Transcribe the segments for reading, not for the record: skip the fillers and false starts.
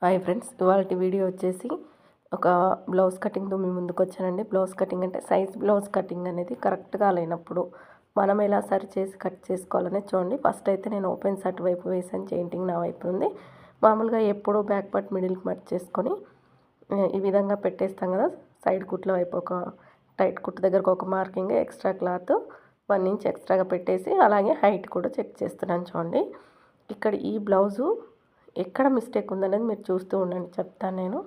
Hi friends, ఇవాళ video వచ్చేసి ఒక బ్లౌజ్ కటింగ్తో మీ ముందుకు వచ్చానండి. బ్లౌజ్ కటింగ్ అంటే సైజ్ బ్లౌజ్ కటింగ్ అనేది కరెక్ట్గా లేనప్పుడు మనం ఎలా సరి చేసి కట్ చేసుకోవాలనేది చూడండి. ఫస్ట్ అయితే నేను ఓపెన్ సైడ్ వైపు వేసాను, జెయింటింగ్ నా వైపు ఉంది. మామూలుగా ఎప్పుడూ బ్యాక్ పార్ట్ మిడిల్కి మర్చ్ చేసుకొని ఈ విధంగా పెట్టేస్తాం కదా. సైడ్ కుట్ల వైపు ఒక టైట్ కుట్టు దగ్గరకు ఒక మార్కింగ్, ఎక్స్ట్రా క్లాత్ 1 ఇంచ్ ఎక్స్ట్రాగా పెట్టేసి అలాగే హైట్ కూడా చెక్ చేస్తున్నాను చూడండి. ఇక్కడ ఈ బ్లౌజు ఎక్కడ మిస్టేక్ ఉందనేది మీరు చూస్తూ ఉండండి, చెప్తాను నేను.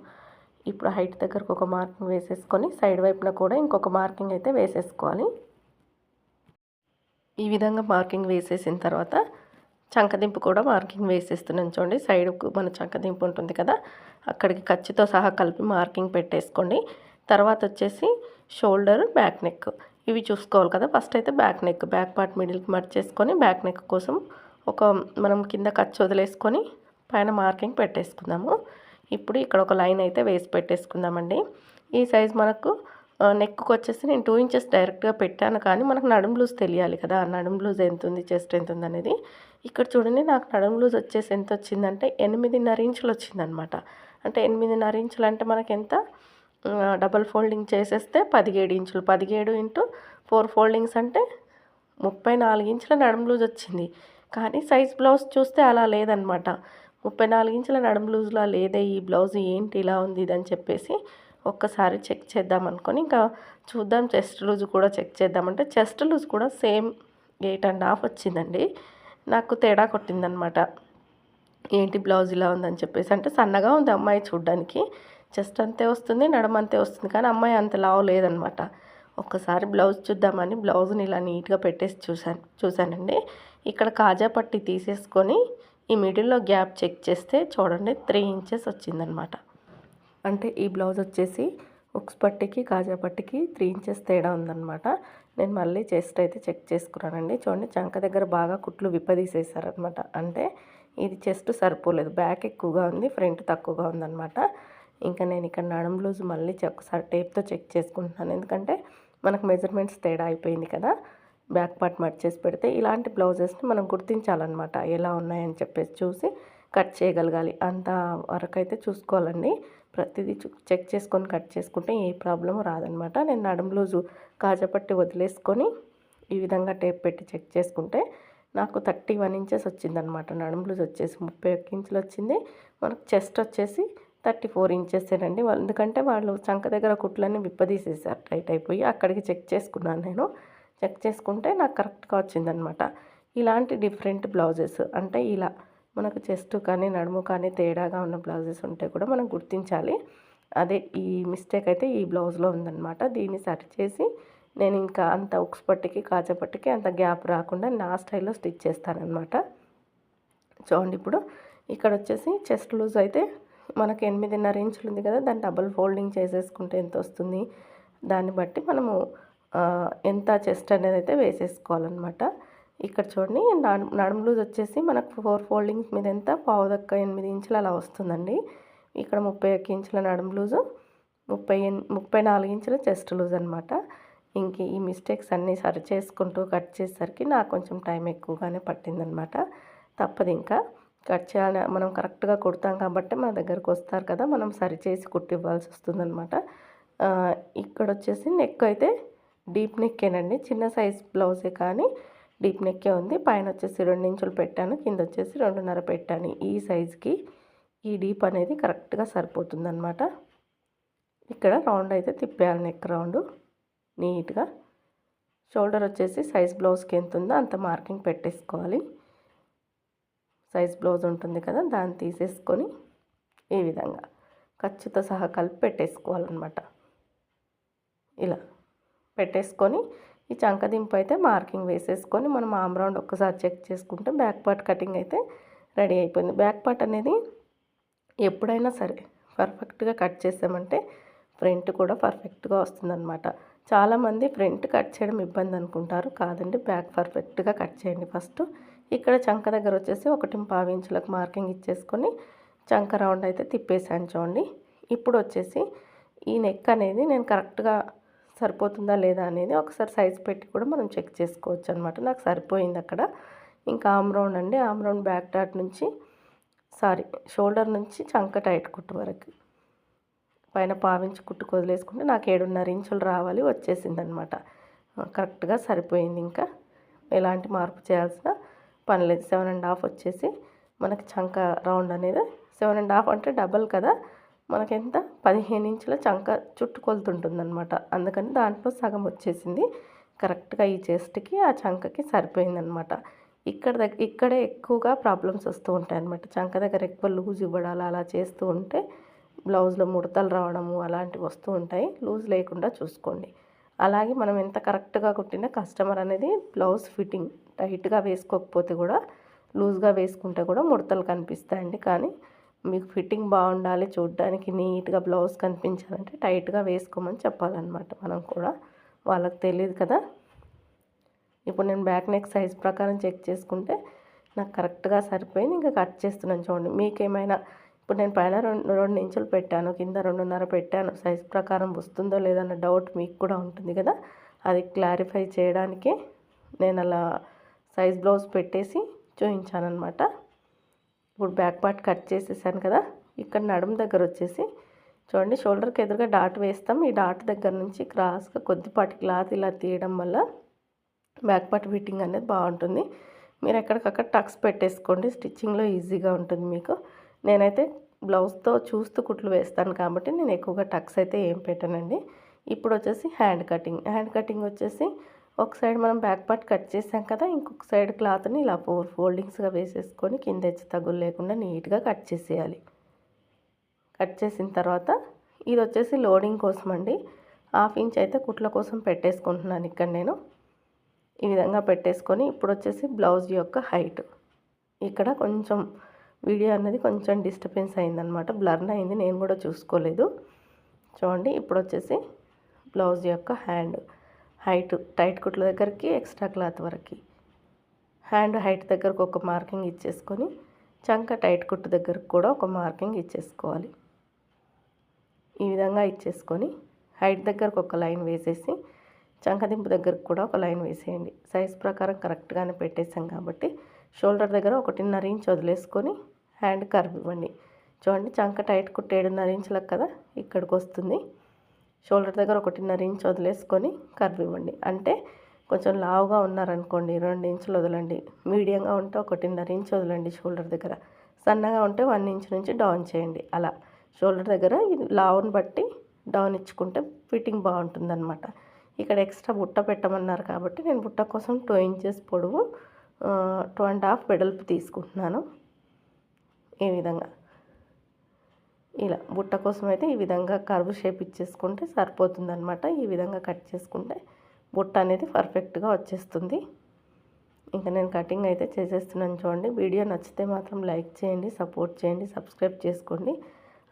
ఇప్పుడు హైట్ దగ్గరకు ఒక మార్కింగ్ వేసేసుకొని సైడ్ వైపున కూడా ఇంకొక మార్కింగ్ అయితే వేసేసుకోవాలి. ఈ విధంగా మార్కింగ్ వేసేసిన తర్వాత చంకదింపు కూడా మార్కింగ్ వేసేస్తున్నాను చూడండి. సైడ్కు మన చంకదింపు ఉంటుంది కదా, అక్కడికి ఖర్చుతో సహా కలిపి మార్కింగ్ పెట్టేసుకోండి. తర్వాత వచ్చేసి షోల్డర్, బ్యాక్ నెక్ ఇవి చూసుకోవాలి కదా. ఫస్ట్ అయితే బ్యాక్ నెక్, బ్యాక్ పార్ట్ మిడిల్కి మర్చ్ చేసుకొని బ్యాక్ నెక్ కోసం ఒక మనం కింద ఖర్చు వదిలేసుకొని పైన మార్కింగ్ పెట్టేసుకుందాము. ఇప్పుడు ఇక్కడ ఒక లైన్ అయితే వేసి పెట్టేసుకుందామండి. ఈ సైజ్ మనకు నెక్కు వచ్చేసి నేను 2 ఇంచెస్ డైరెక్ట్గా పెట్టాను, కానీ మనకు నడుము లూజ్ తెలియాలి కదా. నడుము లూజ్ ఎంత ఉంది, చెస్ట్ ఎంత ఉంది అనేది. ఇక్కడ చూడండి, నాకు నడుము లూజ్ వచ్చేసి ఎంత వచ్చిందంటే 8.5 ఇంచులు వచ్చిందనమాట. అంటే 8.5 ఇంచులు అంటే మనకి ఎంత, డబల్ ఫోల్డింగ్ చేసేస్తే 17 ఇంచులు, 17 ఇంటూ 4 ఫోల్డింగ్స్ అంటే 34 ఇంచుల నడుము లూజ్ వచ్చింది. కానీ సైజ్ బ్లౌజ్ చూస్తే అలా లేదనమాట. 34 ఇంచుల నడుము లూజ్లా లేదే ఈ బ్లౌజ్, ఏంటి ఇలా ఉంది ఇదని చెప్పేసి ఒక్కసారి చెక్ చేద్దాం అనుకొని ఇంకా చూద్దాం. చెస్ట్ లూజ్ కూడా చెక్ చేద్దామంటే చెస్ట్ లూజ్ కూడా సేమ్ 8.5 వచ్చిందండి. నాకు తేడా కొట్టిందనమాట. ఏంటి బ్లౌజ్ ఇలా ఉందని చెప్పేసి, అంటే సన్నగా ఉంది అమ్మాయి చూడ్డానికి, చెస్ట్ అంతే వస్తుంది, నడుము అంతే వస్తుంది, కానీ అమ్మాయి అంత లావు లేదనమాట. ఒక్కసారి బ్లౌజ్ చూద్దామని బ్లౌజ్ని ఇలా నీట్గా పెట్టేసి చూశానండి. ఇక్కడ కాజా పట్టి తీసేసుకొని ఈ మిడిల్లో గ్యాప్ చెక్ చేస్తే చూడండి 3 ఇంచెస్ వచ్చిందనమాట. అంటే ఈ బ్లౌజ్ వచ్చేసి ఉక్స్ పట్టికి కాజా పట్టికి 3 ఇంచెస్ తేడా ఉందన్నమాట. నేను మళ్ళీ చెస్ట్ అయితే చెక్ చేసుకున్నానండి. చూడండి, చంక దగ్గర బాగా కుట్లు విప్పదీసేసారనమాట. అంటే ఇది చెస్ట్ సరిపోలేదు, బ్యాక్ ఎక్కువగా ఉంది, ఫ్రంట్ తక్కువగా ఉందన్నమాట. ఇంకా నేను ఇక్కడ నడుము లూజ్ మళ్ళీ ఒకసారి టేప్తో చెక్ చేసుకుంటున్నాను, ఎందుకంటే మనకు మెజర్మెంట్స్ తేడా అయిపోయింది కదా. బ్యాక్ పార్ట్ మర్చేసి పెడితే ఇలాంటి బ్లౌజెస్ని మనం గుర్తించాలన్నమాట, ఎలా ఉన్నాయని చెప్పేసి చూసి కట్ చేయగలగాలి. అంత వరకు అయితే చూసుకోవాలండి. ప్రతిదీ చెక్ చేసుకొని కట్ చేసుకుంటే ఏ ప్రాబ్లం రాదనమాట. నేను నడుము లూజు కాజపట్టి వదిలేసుకొని ఈ విధంగా టేప్ పెట్టి చెక్ చేసుకుంటే నాకు 31 ఇంచెస్ వచ్చిందనమాట. నడుము లూజ్ వచ్చేసి 31 ఇంచులు వచ్చింది. మనకు చెస్ట్ వచ్చేసి 34 ఇంచెసేనండి. ఎందుకంటే వాళ్ళు చంక దగ్గర కుట్లన్నీ విప్పదీసేసారు టైట్ అయిపోయి. అక్కడికి చెక్ చేసుకున్నాను నేను. చెక్ చేసుకుంటే నాకు కరెక్ట్గా వచ్చిందనమాట. ఇలాంటి డిఫరెంట్ బ్లౌజెస్ అంటే ఇలా మనకు చెస్ట్ కానీ నడుము కానీ తేడాగా ఉన్న బ్లౌజెస్ ఉంటే కూడా మనం గుర్తించాలి. అదే ఈ మిస్టేక్ అయితే ఈ బ్లౌజ్లో ఉందన్నమాట. దీన్ని సరి చేసి నేను ఇంకా అంత ఉక్స్ పట్టికి కాజా పట్టికి అంత గ్యాప్ రాకుండా నా స్టైల్లో స్టిచ్ చేస్తానన్నమాట. చూడండి, ఇప్పుడు ఇక్కడ వచ్చేసి చెస్ట్ లూజ్ అయితే మనకి 8.5 ఇంచులు ఉంది కదా, దాన్ని డబుల్ ఫోల్డింగ్ చేసేసుకుంటే ఎంత వస్తుంది, దాన్ని బట్టి మనము ఎంత చెస్ట్ అనేది అయితే వేసేసుకోవాలన్నమాట. ఇక్కడ చూడండి, నడుము లూజ్ వచ్చేసి మనకు 4 ఫోల్డింగ్స్ మీద ఎంత, పావుదక్క 8 ఇంచులు అలా వస్తుందండి. ఇక్కడ 31 ఇంచుల నడుము లూజు, 34 ఇంచుల చెస్ట్ లూజ్ అనమాట. ఇంక ఈ మిస్టేక్స్ అన్నీ సరి చేసుకుంటూ కట్ చేసేసరికి నాకు కొంచెం టైం ఎక్కువగానే పట్టిందనమాట. తప్పదు, ఇంకా కట్ చేయాలి. మనం కరెక్ట్గా కుడతాం కాబట్టి మన దగ్గరకు వస్తారు కదా, మనం సరి చేసి కుట్టి ఇవ్వాల్సి వస్తుందన్నమాట. ఇక్కడ వచ్చేసి నెక్ అయితే డీప్ నెక్కేనండి, చిన్న సైజ్ బ్లౌజే కానీ డీప్ నెక్కే ఉంది. పైన వచ్చేసి 2 ఇంచులు పెట్టాను, కింద వచ్చేసి 2.5 పెట్టాను. ఈ సైజుకి ఈ డీప్ అనేది కరెక్ట్గా సరిపోతుందన్నమాట. ఇక్కడ రౌండ్ అయితే తిప్పేయాలి, నెక్ రౌండ్ నీట్గా. షోల్డర్ వచ్చేసి సైజ్ బ్లౌజ్కి ఎంత ఉందో అంత మార్కింగ్ పెట్టేసుకోవాలి. సైజ్ బ్లౌజ్ ఉంటుంది కదా, దాన్ని తీసేసుకొని ఈ విధంగా ఖర్చుతో సహా కలిపి పెట్టేసుకోవాలన్నమాట. ఇలా పెట్టేసుకొని ఈ చంకదింపు అయితే మార్కింగ్ వేసేసుకొని మనం ఆమ్ రౌండ్ ఒక్కసారి చెక్ చేసుకుంటే బ్యాక్ పార్ట్ కటింగ్ అయితే రెడీ అయిపోయింది. బ్యాక్ పార్ట్ అనేది ఎప్పుడైనా సరే పర్ఫెక్ట్గా కట్ చేసామంటే ఫ్రంట్ కూడా పర్ఫెక్ట్గా వస్తుందన్నమాట. చాలామంది ఫ్రంట్ కట్ చేయడం ఇబ్బంది అనుకుంటారు, కాదండి, బ్యాక్ పర్ఫెక్ట్గా కట్ చేయండి ఫస్ట్. ఇక్కడ చంక దగ్గర వచ్చేసి 1.5 ఇంచులకు మార్కింగ్ ఇచ్చేసుకొని చంక రౌండ్ అయితే తిప్పేసాను చూడండి. ఇప్పుడు వచ్చేసి ఈ నెక్ అనేది నేను కరెక్ట్గా సరిపోతుందా లేదా అనేది ఒకసారి సైజ్ పెట్టి కూడా మనం చెక్ చేసుకోవచ్చు అనమాట. నాకు సరిపోయింది అక్కడ. ఇంకా ఆమ్ రౌండ్ అండి, ఆమ్ రౌండ్ బ్యాక్ డాట్ నుంచి సారీ షోల్డర్ నుంచి చంక టైట్ కుట్టు వరకు పైన పావించి కుట్టుకు వదిలేసుకుంటే నాకు 7.5 ఇంచులు రావాలి, వచ్చేసిందనమాట. కరెక్ట్గా సరిపోయింది. ఇంకా ఎలాంటి మార్పు చేయాల్సిన పని లేదు. 7.5 వచ్చేసి మనకి చంక రౌండ్ అనేది 7.5 అంటే డబల్ కదా, మనకెంత 15 ఇంచుల చంక చుట్టుకొలుతుంటుందన్నమాట. అందుకని దాంట్లో సగం వచ్చేసింది. కరెక్ట్గా ఈ చెస్ట్కి ఆ చంకకి సరిపోయిందనమాట. ఇక్కడే ఎక్కువగా ప్రాబ్లమ్స్ వస్తూ ఉంటాయి అన్నమాట. చంక దగ్గర ఎక్కువ లూజ్ ఇవ్వడాలు అలా చేస్తూ ఉంటే బ్లౌజ్లో ముడతలు రావడము అలాంటివి వస్తూ ఉంటాయి. లూజ్ లేకుండా చూసుకోండి. అలాగే మనం ఎంత కరెక్ట్గా కుట్టినా కస్టమర్ అనేది బ్లౌజ్ ఫిట్టింగ్ టైట్గా వేసుకోకపోతే కూడా లూజ్గా వేసుకుంటే కూడా ముడతలు కనిపిస్తాయండి. కానీ మీకు ఫిట్టింగ్ బాగుండాలి, చూడడానికి నీట్గా బ్లౌజ్ కనిపించాలంటే టైట్గా వేసుకోమని చెప్పాలన్నమాట. మనం కూడా వాళ్ళకి తెలియదు కదా. ఇప్పుడు నేను బ్యాక్ నెక్ సైజ్ ప్రకారం చెక్ చేసుకుంటే నాకు కరెక్ట్గా సరిపోయింది. ఇంకా కట్ చేస్తున్నాను చూడండి. మీకేమైనా ఇప్పుడు నేను పైన 2 ఇంచులు పెట్టాను, కింద 2.5 పెట్టాను, సైజ్ ప్రకారం వస్తుందో లేదన్న డౌట్ మీకు కూడా ఉంటుంది కదా. అది క్లారిఫై చేయడానికి నేను అలా సైజ్ బ్లౌజ్ పెట్టేసి చూపించాను అనమాట. ఇప్పుడు బ్యాక్ పార్ట్ కట్ చేసేసాను కదా. ఇక్కడ నడుము దగ్గర వచ్చేసి చూడండి, షోల్డర్కి ఎదురుగా డాట్ వేస్తాం. ఈ డాట్ దగ్గర నుంచి క్రాస్గా కొద్దిపాటి క్లాత్ ఇలా తీయడం వల్ల బ్యాక్ పార్ట్ ఫిట్టింగ్ అనేది బాగుంటుంది. మీరు ఎక్కడికక్కడ టక్స్ పెట్టేసుకోండి, స్టిచ్చింగ్లో ఈజీగా ఉంటుంది మీకు. నేనైతే బ్లౌజ్తో చూస్తూ కుట్లు వేస్తాను కాబట్టి నేను ఎక్కువగా టక్స్ అయితే ఏం పెట్టానండి. ఇప్పుడు వచ్చేసి హ్యాండ్ కటింగ్ వచ్చేసి ఒక సైడ్ మనం బ్యాక్ పార్ట్ కట్ చేసాం కదా, ఇంకొక సైడ్ క్లాత్ని ఇలా 4 ఫోల్డింగ్స్గా వేసేసుకొని కింద హెచ్చు తగ్గులు లేకుండా నీట్గా కట్ చేసేయాలి. కట్ చేసిన తర్వాత ఇది వచ్చేసి లోడింగ్ కోసం అండి. 1/2 ఇంచ్ అయితే కుట్ల కోసం పెట్టేసుకుంటున్నాను ఇక్కడ నేను. ఈ విధంగా పెట్టేసుకొని ఇప్పుడు వచ్చేసి బ్లౌజ్ యొక్క హైట్ ఇక్కడ కొంచెం వీడియో అనేది కొంచెం డిస్టర్బెన్స్ అయిందనమాట, బ్లర్ అయింది, నేను కూడా చూసుకోలేదు. చూడండి, ఇప్పుడు వచ్చేసి బ్లౌజ్ యొక్క హ్యాండ్ హైట్ టైట్ కుట్ల దగ్గరికి ఎక్స్ట్రా క్లాత్ వరకు హ్యాండ్ హైట్ దగ్గరకు ఒక మార్కింగ్ ఇచ్చేసుకొని చంక టైట్ కుట్టు దగ్గరకు కూడా ఒక మార్కింగ్ ఇచ్చేసుకోవాలి. ఈ విధంగా ఇచ్చేసుకొని హైట్ దగ్గరకు ఒక లైన్ వేసేసి చంకదింపు దగ్గరకు కూడా ఒక లైన్ వేసేయండి. సైజ్ ప్రకారం కరెక్ట్గానే పెట్టేసాం కాబట్టి షోల్డర్ దగ్గర 1.5 ఇంచ్ వదిలేసుకొని హ్యాండ్ కర్వ్ ఇవ్వండి. చూడండి, చంక టైట్ కుట్టు 7.5 ఇంచులకు కదా, ఇక్కడికి వస్తుంది. షోల్డర్ దగ్గర 1.5 ఇంచ్ వదిలేసుకొని కర్వ్ ఇవ్వండి. అంటే కొంచెం లావుగా ఉన్నారనుకోండి 2 ఇంచులు వదలండి, మీడియంగా ఉంటే 1.5 ఇంచ్ వదలండి షోల్డర్ దగ్గర, సన్నగా ఉంటే 1 ఇంచ్ నుంచి డౌన్ చేయండి. అలా షోల్డర్ దగ్గర ఇది లావుని బట్టి డౌన్ ఇచ్చుకుంటే ఫిట్టింగ్ బాగుంటుందన్నమాట. ఇక్కడ ఎక్స్ట్రా బుట్ట పెట్టమన్నారు కాబట్టి నేను బుట్ట కోసం 2 ఇంచెస్ పొడవు 2.5 వెడల్పు తీసుకుంటున్నాను. ఈ విధంగా ఇలా బుట్ట కోసం అయితే ఈ విధంగా కర్వ్ షేప్ ఇచ్చేసుకుంటే సరిపోతుందన్నమాట. ఈ విధంగా కట్ చేసుకుంటే బుట్ట అనేది పర్ఫెక్ట్గా వచ్చేస్తుంది. ఇంకా నేను కటింగ్ అయితే చేసేస్తున్నాను చూడండి. వీడియో నచ్చితే మాత్రం లైక్ చేయండి, సపోర్ట్ చేయండి, సబ్స్క్రైబ్ చేసుకోండి.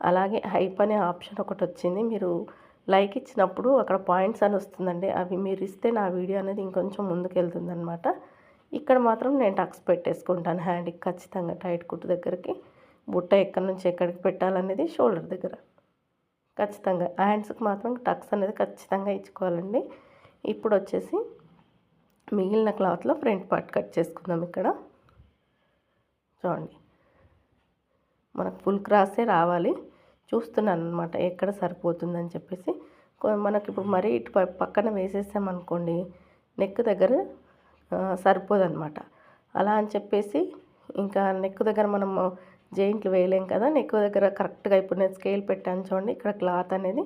అలాగే హైప్ అనే ఆప్షన్ ఒకటి వచ్చింది, మీరు లైక్ ఇచ్చినప్పుడు అక్కడ పాయింట్స్ అని వస్తుందండి, అవి మీరు ఇస్తే నా వీడియో అనేది ఇంకొంచెం ముందుకు వెళ్తుందనమాట. ఇక్కడ మాత్రం నేను టక్స్ పెట్టేసుకుంటాను హ్యాండ్కి ఖచ్చితంగా టైట్ కుట్టు దగ్గరికి. బుట్ట ఎక్కడి నుంచి ఎక్కడికి పెట్టాలనేది షోల్డర్ దగ్గర ఖచ్చితంగా, హ్యాండ్స్కి మాత్రం టక్స్ అనేది ఖచ్చితంగా ఇచ్చుకోవాలండి. ఇప్పుడు వచ్చేసి మిగిలిన క్లాత్లో ఫ్రంట్ పార్ట్ కట్ చేసుకుందాం. ఇక్కడ చూడండి, మనకు ఫుల్ క్రాసే రావాలి, చూస్తున్నాను అనమాట ఎక్కడ సరిపోతుందని చెప్పేసి. మనకి ఇప్పుడు మరీ ఇటు పక్కన వేసేసామనుకోండి నెక్ దగ్గర సరిపోదన్నమాట. అలా అని చెప్పేసి ఇంకా నెక్ దగ్గర మనం జాయింట్లు వేయలేం కదా, నెక్ దగ్గర కరెక్ట్గా ఇప్పుడు నేను స్కేల్ పెట్టాను చూడండి. ఇక్కడ క్లాత్ అనేది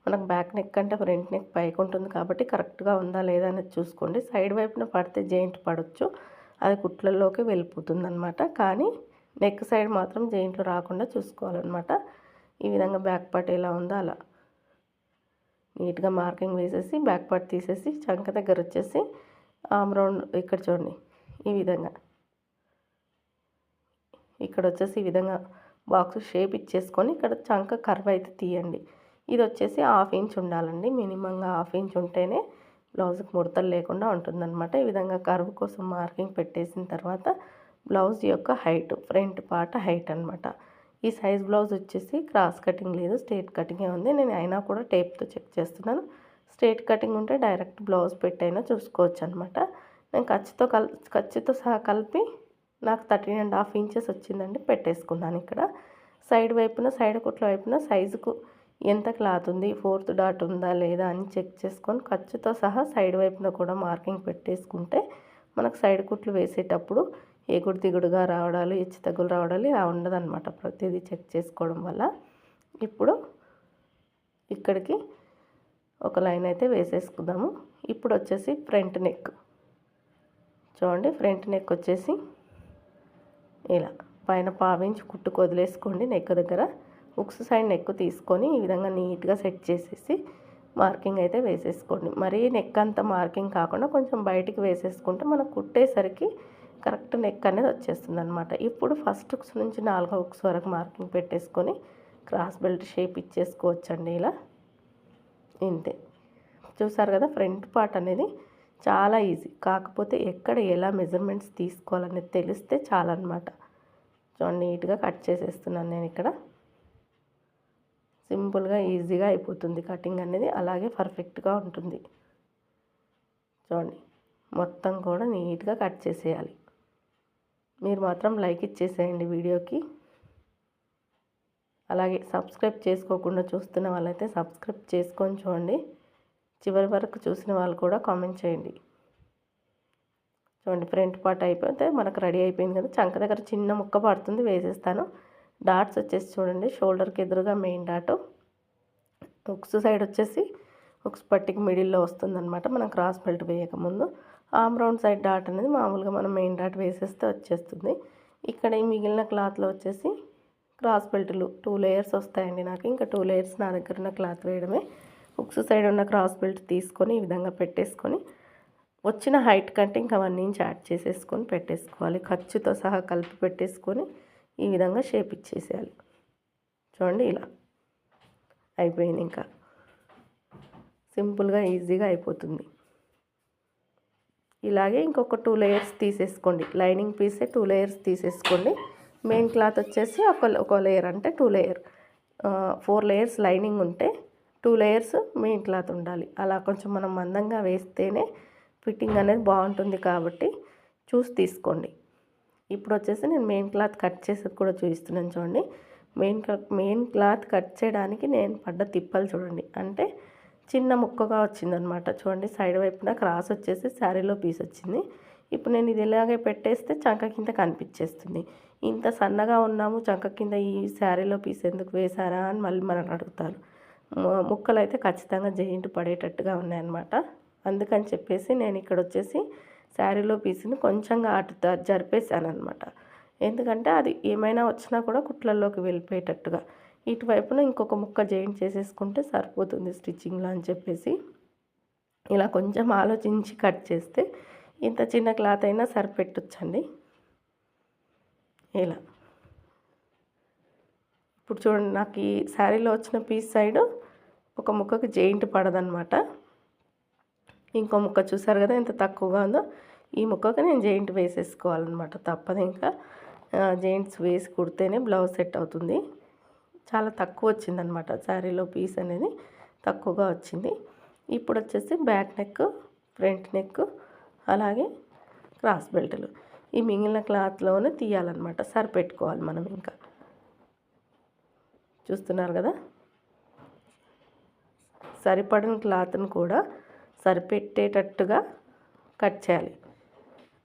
మనకు బ్యాక్ నెక్ అంటే ఫ్రంట్ నెక్ పైకి ఉంటుంది కాబట్టి కరెక్ట్గా ఉందా లేదా అనేది చూసుకోండి. సైడ్ వైపున పడితే జాయింట్ పడవచ్చు, అది కుట్లలోకి వెళ్ళిపోతుంది అనమాట. కానీ నెక్ సైడ్ మాత్రం జాయింట్లు రాకుండా చూసుకోవాలన్నమాట. ఈ విధంగా బ్యాక్ పార్ట్ ఎలా ఉందో అలా నీట్గా మార్కింగ్ వేసేసి బ్యాక్ పార్ట్ తీసేసి చంక దగ్గర వచ్చేసి ఆమ్ రౌండ్ ఇక్కడ చూడండి, ఈ విధంగా ఇక్కడ వచ్చేసి ఈ విధంగా బాక్స్ షేప్ ఇచ్చేసుకొని ఇక్కడ చంక కర్వ్ అయితే తీయండి. ఇది వచ్చేసి 1/2 ఇంచ్ ఉండాలండి, మినిమంగా 1/2 ఇంచ్ ఉంటేనే బ్లౌజ్కి ముడతలు లేకుండా ఉంటుందన్నమాట. ఈ విధంగా కర్వ్ కోసం మార్కింగ్ పెట్టేసిన తర్వాత బ్లౌజ్ యొక్క హైట్ ఫ్రంట్ పార్ట్ హైట్ అనమాట. ఈ సైజ్ బ్లౌజ్ వచ్చేసి క్రాస్ కటింగ్ లేదు, స్ట్రేట్ కటింగే ఉంది. నేను అయినా కూడా టేప్తో చెక్ చేస్తున్నాను. స్ట్రేట్ కటింగ్ ఉంటే డైరెక్ట్ బ్లౌజ్ పెట్టైనా చూసుకోవచ్చు అనమాట. నేను ఖర్చుతో సహా కలిపి నాకు 13.5 ఇంచెస్ వచ్చిందండి, పెట్టేసుకున్నాను. ఇక్కడ సైడ్ వైపున, సైడ్ కుట్ల వైపున సైజుకు ఎంత క్లాత్ ఉంది, 4th డాట్ ఉందా లేదా అని చెక్ చేసుకొని ఖర్చుతో సహా సైడ్ వైపున కూడా మార్కింగ్ పెట్టేసుకుంటే మనకు సైడ్ కుట్లు వేసేటప్పుడు ఎగుడు దిగుడుగా రావడాలు, హెచ్చు తగ్గులు రావడాలు ఇలా ఉండదన్నమాట, ప్రతిదీ చెక్ చేసుకోవడం వల్ల. ఇప్పుడు ఇక్కడికి ఒక లైన్ అయితే వేసేసుకుందాము. ఇప్పుడు వచ్చేసి ఫ్రంట్ నెక్ చూడండి. ఫ్రంట్ నెక్ వచ్చేసి ఇలా పైన 1/2 ఇంచ్ కుట్టుకు వదిలేసుకోండి. నెక్ దగ్గర ఉక్స్ సైడ్ నెక్ తీసుకొని ఈ విధంగా నీట్గా సెట్ చేసేసి మార్కింగ్ అయితే వేసేసుకోండి. మరీ నెక్ అంతా మార్కింగ్ కాకుండా కొంచెం బయటికి వేసేసుకుంటే మనకు కుట్టేసరికి కరెక్ట్ నెక్ అనేది వచ్చేస్తుంది అనమాట. ఇప్పుడు ఫస్ట్ ఉక్స్ నుంచి 4వ ఉక్స్ వరకు మార్కింగ్ పెట్టేసుకొని క్రాస్ బెల్ట్ షేప్ ఇచ్చేసుకోవచ్చండి. ఇలా ఇంతే. చూసారు కదా, ఫ్రంట్ పార్ట్ అనేది చాలా ఈజీ. కాకపోతే ఎక్కడ ఎలా మెజర్మెంట్స్ తీసుకోవాలనేది తెలిస్తే చాలన్నమాట. చూడండి, నీట్గా కట్ చేసేస్తున్నాను నేను ఇక్కడ. సింపుల్గా ఈజీగా అయిపోతుంది కటింగ్ అనేది, అలాగే పర్ఫెక్ట్గా ఉంటుంది. చూడండి, మొత్తం కూడా నీట్గా కట్ చేసేయాలి. మీరు మాత్రం లైక్ ఇచ్చేసేయండి వీడియోకి. అలాగే సబ్స్క్రైబ్ చేసుకోకుండా చూస్తున్న వాళ్ళైతే సబ్స్క్రైబ్ చేసుకొని చూడండి. చివరి వరకు చూసిన వాళ్ళు కూడా కామెంట్ చేయండి. చూడండి, ఫ్రంట్ పార్ట్ అయిపోతే మనకు రెడీ అయిపోయింది కదా. చంక దగ్గర చిన్న ముక్క పడుతుంది, వేసేస్తాను. డాట్స్ వచ్చేసి చూడండి, షోల్డర్కి ఎదురుగా మెయిన్ డాట్, ఉక్స్ సైడ్ వచ్చేసి ఉక్స్ పట్టికి మిడిల్లో వస్తుందన్నమాట మనం క్రాస్ బెల్ట్ వేయకముందు. ఆమ్ రౌండ్ సైడ్ డాట్ అనేది మామూలుగా మనం మెయిన్ డాట్ వేసేస్తే వచ్చేస్తుంది. ఇక్కడ ఈ మిగిలిన క్లాత్లో వచ్చేసి క్రాస్ బెల్ట్లు 2 లేయర్స్ వస్తాయండి నాకు. ఇంకా 2 లేయర్స్ నా దగ్గర ఉన్న క్లాత్ వేయడమే. ఉక్స్ సైడ్ ఉన్న క్రాస్ బెల్ట్ తీసుకొని ఈ విధంగా పెట్టేసుకొని వచ్చిన హైట్ కంటే ఇంకా 1 ఇంచ్ యాడ్ చేసేసుకొని పెట్టేసుకోవాలి. ఖర్చుతో సహా కలిపి పెట్టేసుకొని ఈ విధంగా షేప్ ఇచ్చేసేయాలి. చూడండి, ఇలా అయిపోయింది. ఇంకా సింపుల్గా ఈజీగా అయిపోతుంది. ఇలాగే ఇంకొక 2 లేయర్స్ తీసేసుకోండి. లైనింగ్ పీసే 2 లేయర్స్ తీసేసుకోండి. మెయిన్ క్లాత్ వచ్చేసి ఒక లేయర్, అంటే 2 లేయర్. 4 లేయర్స్ లైనింగ్ ఉంటే 2 లేయర్స్ మెయిన్ క్లాత్ ఉండాలి. అలా కొంచెం మనం మందంగా వేస్తేనే ఫిట్టింగ్ అనేది బాగుంటుంది, కాబట్టి చూసి తీసుకోండి. ఇప్పుడు వచ్చేసి నేను మెయిన్ క్లాత్ కట్ చేసి కూడా చూపిస్తున్నాను. చూడండి, మెయిన్ క్లాత్ కట్ చేయడానికి నేను పడ్డ తిప్పలు చూడండి. అంటే చిన్న ముక్కగా వచ్చిందనమాట. చూడండి, సైడ్ వైపున క్రాస్ వచ్చేసి శారీలో పీస్ వచ్చింది. ఇప్పుడు నేను ఇది ఇలాగే పెట్టేస్తే చంక కింద కనిపించేస్తుంది. ఇంత సన్నగా ఉన్నాము, చంక కింద ఈ శారీలో పీస్ ఎందుకు వేశారా అని మళ్ళీ మనం అడుగుతారు. ముక్కలు అయితే ఖచ్చితంగా జెయింట్ పడేటట్టుగా ఉన్నాయన్నమాట. అందుకని చెప్పేసి నేను ఇక్కడ వచ్చేసి శారీలో పీస్ని కొంచెంగా అటు జరిపేశాను అనమాట. ఎందుకంటే అది ఏమైనా వచ్చినా కూడా కుట్లల్లోకి వెళ్ళిపోయేటట్టుగా. ఇటువైపున ఇంకొక ముక్క జెయింట్ చేసేసుకుంటే సరిపోతుంది స్టిచ్చింగ్లో అని చెప్పేసి ఇలా కొంచెం ఆలోచించి కట్ చేస్తే ఇంత చిన్న క్లాత్ అయినా సరిపెట్టొచ్చండి. ఇలా ఇప్పుడు చూడండి, నాకు ఈ శారీలో వచ్చిన పీస్ సైడ్ ఒక ముక్కకి జెయింట్ పడదనమాట. ఇంకో ముక్క చూసారు కదా ఎంత తక్కువగా ఉందో. ఈ ముక్కకి నేను జెయింట్ వేసేసుకోవాలన్నమాట, తప్పదు. ఇంకా జెయింట్స్ వేసి కుడితేనే బ్లౌజ్ సెట్ అవుతుంది. చాలా తక్కువ వచ్చిందనమాట, శారీలో పీస్ అనేది తక్కువగా వచ్చింది. ఇప్పుడు వచ్చేసి బ్యాక్ నెక్, ఫ్రంట్ నెక్, అలాగే క్రాస్ బెల్ట్లు ఈ మిగిలిన క్లాత్లోనే తీయాలన్నమాట. సరిపెట్టుకోవాలి మనం. ఇంకా చూస్తున్నారు కదా, సరిపడిన క్లాత్ని కూడా సరిపెట్టేటట్టుగా కట్ చేయాలి.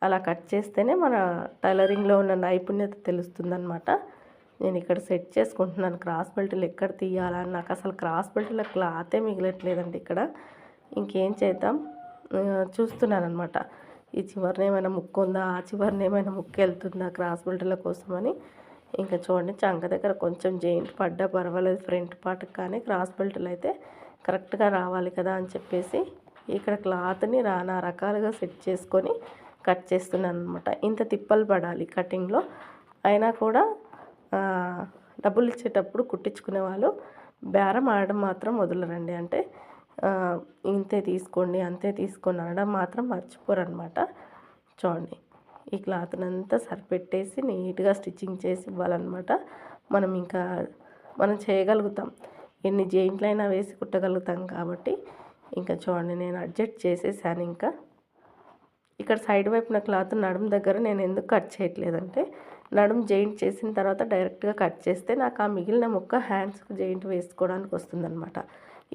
అలా కట్ చేస్తేనే మన టైలరింగ్లో ఉన్న నైపుణ్యత తెలుస్తుందన్నమాట. నేను ఇక్కడ సెట్ చేసుకుంటున్నాను క్రాస్ బెల్ట్లు ఎక్కడ తీయాలని. నాకు అసలు క్రాస్ బెల్ట్లో క్లాతే మిగలట్లేదండి ఇక్కడ. ఇంకేం చేద్దాం, చూస్తున్నాను అనమాట. ఈ చివరిన ఏమైనా ముక్కు ఉందా, ఆ చివరిన ఏమైనా ముక్కు వెళ్తుందా క్రాస్ బెల్ట్ల కోసమని. ఇంకా చూడండి, చంక దగ్గర కొంచెం జెయింట్ పడ్డా పర్వాలేదు ఫ్రంట్ పార్ట్కి, కానీ క్రాస్ బెల్ట్లు అయితే కరెక్ట్గా రావాలి కదా అని చెప్పేసి ఇక్కడ క్లాత్ని నానా రకాలుగా సెట్ చేసుకొని కట్ చేస్తున్నాను అనమాట. ఇంత తిప్పలు పడాలి కటింగ్లో. అయినా కూడా డబ్బులు ఇచ్చేటప్పుడు కుట్టించుకునే వాళ్ళు బేరం ఆడడం మాత్రం వదలరండి. అంటే ఇంతే తీసుకోండి, అంతే తీసుకోండి అనడం మాత్రం మర్చిపోరు అనమాట. చూడండి, ఈ క్లాత్ని అంతా సరిపెట్టేసి నీట్గా స్టిచ్చింగ్ చేసి ఇవ్వాలన్నమాట. మనం చేయగలుగుతాం, ఎన్ని జెయింట్లైనా వేసి కుట్టగలుగుతాం కాబట్టి. ఇంకా చూడండి, నేను అడ్జస్ట్ చేసేసాను. ఇంకా ఇక్కడ సైడ్ వైపున క్లాత్ నడుము దగ్గర నేను ఎందుకు కట్ చేయట్లేదంటే నడుము జాయింట్ చేసిన తర్వాత డైరెక్ట్గా కట్ చేస్తే నాకు ఆ మిగిలిన ముక్క హ్యాండ్స్కి జాయింట్ వేసుకోవడానికి వస్తుందన్నమాట.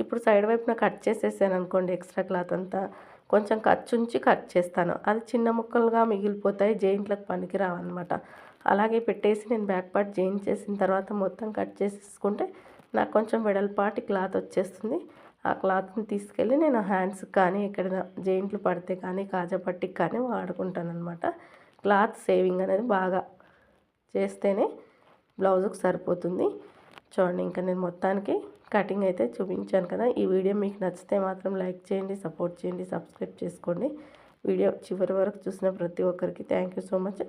ఇప్పుడు సైడ్ వైపున కట్ చేసేసాను అనుకోండి, ఎక్స్ట్రా క్లాత్ అంతా కొంచెం ఖర్చుంచి కట్ చేస్తాను. అది చిన్న ముక్కలుగా మిగిలిపోతాయి, జాయింట్లకు పనికి రావన్నమాట. అలాగే పెట్టేసి నేను బ్యాక్ పార్ట్ జాయిన్ చేసిన తర్వాత మొత్తం కట్ చేసేసుకుంటే నాకు కొంచెం వెడల్పాటి క్లాత్ వచ్చేస్తుంది. ఆ క్లాత్ని తీసుకెళ్ళి నేను హ్యాండ్స్కి కానీ ఎక్కడైనా జాయింట్లు పడితే కానీ కాజా పట్టికి కానీ వాడుకుంటాను అనమాట. క్లాత్ సేవింగ్ అనేది బాగా చేస్తేనే బ్లౌజుకు సరిపోతుంది. చూడండి, ఇంకా నేను మొత్తానికి కటింగ్ అయితే చూపించాను కదా. ఈ వీడియో మీకు నచ్చితే మాత్రం లైక్ చేయండి, సపోర్ట్ చేయండి, సబ్స్క్రైబ్ చేసుకోండి. వీడియో చివరి వరకు చూసిన ప్రతి ఒక్కరికి థ్యాంక్ యూ సో మచ్.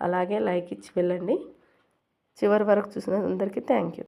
అలాగే లైక్ ఇచ్చి వెళ్ళండి. చివరి వరకు చూసిన అందరికీ థ్యాంక్ యూ.